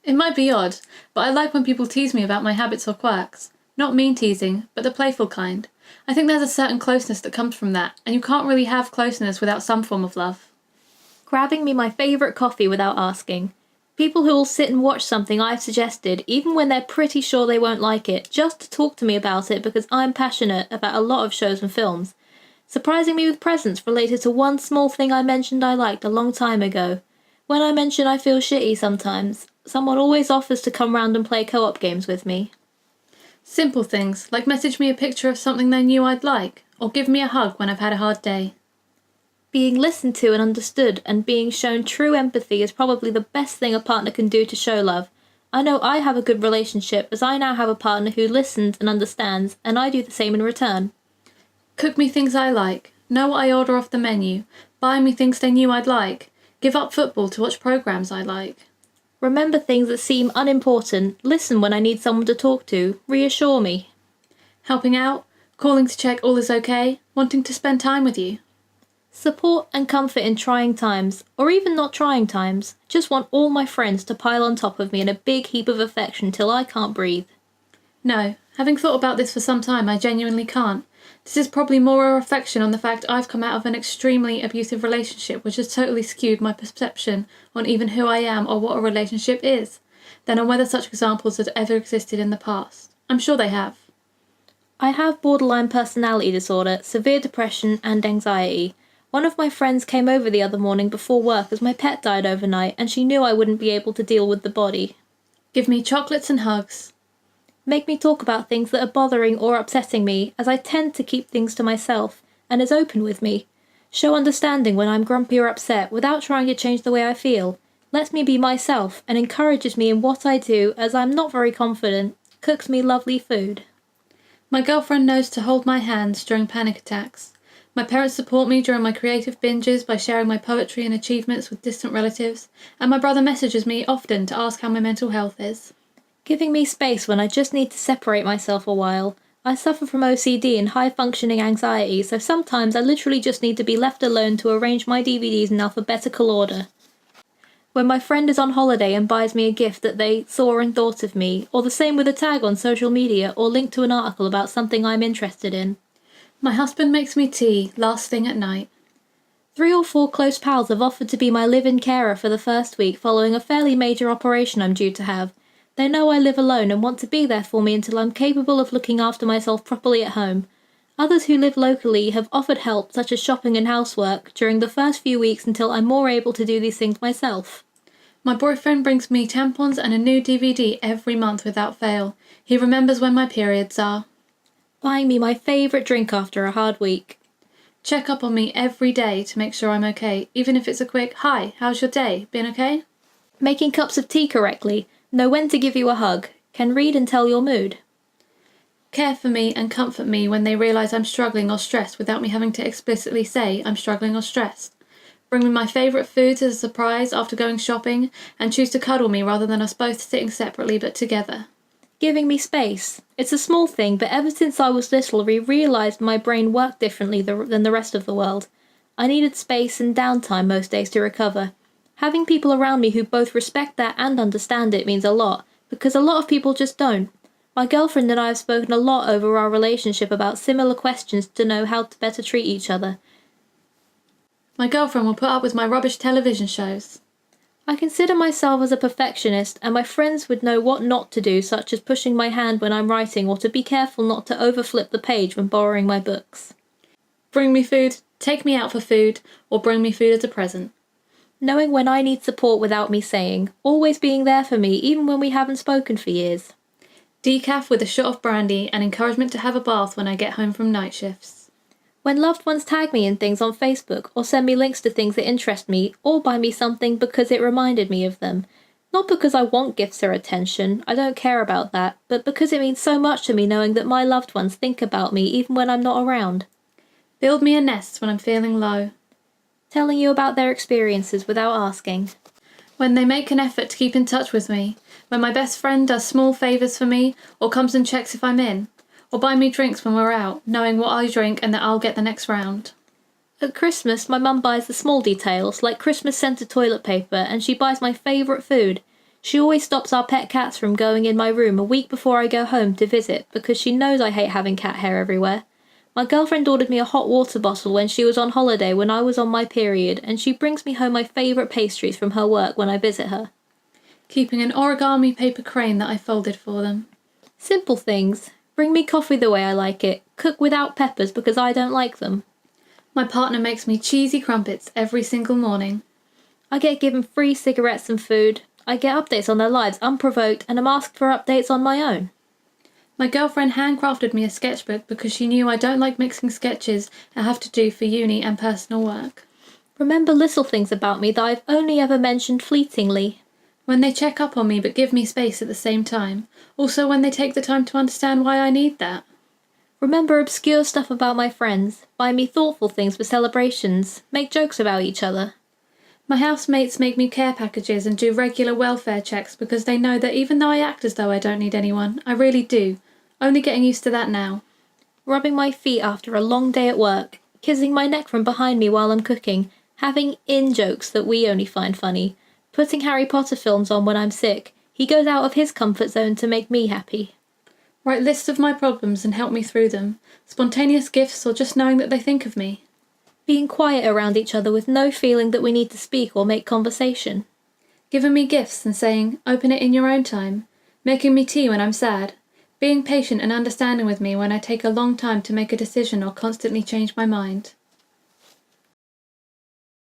It might be odd, but I like when people tease me about my habits or quirks. Not mean teasing, but the playful kind. I think there's a certain closeness that comes from that, and you can't really have closeness without some form of love. Grabbing me my favourite coffee without asking. People who will sit and watch something I've suggested, even when they're pretty sure they won't like it, just to talk to me about it because I'm passionate about a lot of shows and films. Surprising me with presents related to one small thing I mentioned I liked a long time ago. When I mention I feel shitty sometimes, someone always offers to come round and play co-op games with me. Simple things, like message me a picture of something they knew I'd like, or give me a hug when I've had a hard day. Being listened to and understood and being shown true empathy is probably the best thing a partner can do to show love. I know I have a good relationship as I now have a partner who listens and understands, and I do the same in return. Cook me things I like, know what I order off the menu, buy me things they knew I'd like, give up football to watch programmes I like. Remember things that seem unimportant, listen when I need someone to talk to, reassure me. Helping out, calling to check all is okay, wanting to spend time with you. Support and comfort in trying times, or even not trying times. Just want all my friends to pile on top of me in a big heap of affection till I can't breathe. No, having thought about this for some time, I genuinely can't. This is probably more a reflection on the fact I've come out of an extremely abusive relationship which has totally skewed my perception on even who I am or what a relationship is, than on whether such examples had ever existed in the past. I'm sure they have. I have borderline personality disorder, severe depression and anxiety. One of my friends came over the other morning before work as my pet died overnight and she knew I wouldn't be able to deal with the body. Give me chocolates and hugs. Make me talk about things that are bothering or upsetting me, as I tend to keep things to myself, and is open with me. Show understanding when I'm grumpy or upset without trying to change the way I feel. Lets me be myself and encourages me in what I do as I'm not very confident. Cooks me lovely food. My girlfriend knows to hold my hands during panic attacks. My parents support me during my creative binges by sharing my poetry and achievements with distant relatives, and my brother messages me often to ask how my mental health is. Giving me space when I just need to separate myself a while. I suffer from OCD and high-functioning anxiety, so sometimes I literally just need to be left alone to arrange my DVDs in alphabetical order. When my friend is on holiday and buys me a gift that they saw and thought of me, or the same with a tag on social media or link to an article about something I'm interested in. My husband makes me tea last thing at night. 3 or 4 close pals have offered to be my live-in carer for the first week following a fairly major operation I'm due to have. They know I live alone and want to be there for me until I'm capable of looking after myself properly at home. Others who live locally have offered help such as shopping and housework during the first few weeks until I'm more able to do these things myself. My boyfriend brings me tampons and a new DVD every month without fail. He remembers when my periods are. Buying me my favourite drink after a hard week. Check up on me every day to make sure I'm okay, even if it's a quick, "Hi, how's your day? Been okay?" Making cups of tea correctly. Know when to give you a hug. Can read and tell your mood. Care for me and comfort me when they realise I'm struggling or stressed without me having to explicitly say I'm struggling or stressed. Bring me my favourite foods as a surprise after going shopping and choose to cuddle me rather than us both sitting separately but together. Giving me space. It's a small thing, but ever since I was little, I realised my brain worked differently than the rest of the world. I needed space and downtime most days to recover. Having people around me who both respect that and understand it means a lot, because a lot of people just don't. My girlfriend and I have spoken a lot over our relationship about similar questions to know how to better treat each other. My girlfriend will put up with my rubbish television shows. I consider myself as a perfectionist, and my friends would know what not to do, such as pushing my hand when I'm writing or to be careful not to overflip the page when borrowing my books. Bring me food, take me out for food, or bring me food as a present. Knowing when I need support without me saying, always being there for me even when we haven't spoken for years. Decaf with a shot of brandy and encouragement to have a bath when I get home from night shifts. When loved ones tag me in things on Facebook or send me links to things that interest me or buy me something because it reminded me of them. Not because I want gifts or attention, I don't care about that, but because it means so much to me knowing that my loved ones think about me even when I'm not around. Build me a nest when I'm feeling low. Telling you about their experiences without asking. When they make an effort to keep in touch with me. When my best friend does small favours for me or comes and checks if I'm in. Or buy me drinks when we're out, knowing what I drink and that I'll get the next round. At Christmas, my mum buys the small details, like Christmas-scented toilet paper, and she buys my favourite food. She always stops our pet cats from going in my room a week before I go home to visit because she knows I hate having cat hair everywhere. My girlfriend ordered me a hot water bottle when she was on holiday when I was on my period, and she brings me home my favourite pastries from her work when I visit her. Keeping an origami paper crane that I folded for them. Simple things. Bring me coffee the way I like it. Cook without peppers because I don't like them. My partner makes me cheesy crumpets every single morning. I get given free cigarettes and food. I get updates on their lives unprovoked and am asked for updates on my own. My girlfriend handcrafted me a sketchbook because she knew I don't like mixing sketches I have to do for uni and personal work. Remember little things about me that I've only ever mentioned fleetingly. When they check up on me but give me space at the same time. Also when they take the time to understand why I need that. Remember obscure stuff about my friends. Buy me thoughtful things for celebrations. Make jokes about each other. My housemates make me care packages and do regular welfare checks because they know that even though I act as though I don't need anyone, I really do. Only getting used to that now. Rubbing my feet after a long day at work. Kissing my neck from behind me while I'm cooking. Having in-jokes that we only find funny. Putting Harry Potter films on when I'm sick. He goes out of his comfort zone to make me happy. Write lists of my problems and help me through them. Spontaneous gifts or just knowing that they think of me. Being quiet around each other with no feeling that we need to speak or make conversation. Giving me gifts and saying, open it in your own time. Making me tea when I'm sad. Being patient and understanding with me when I take a long time to make a decision or constantly change my mind.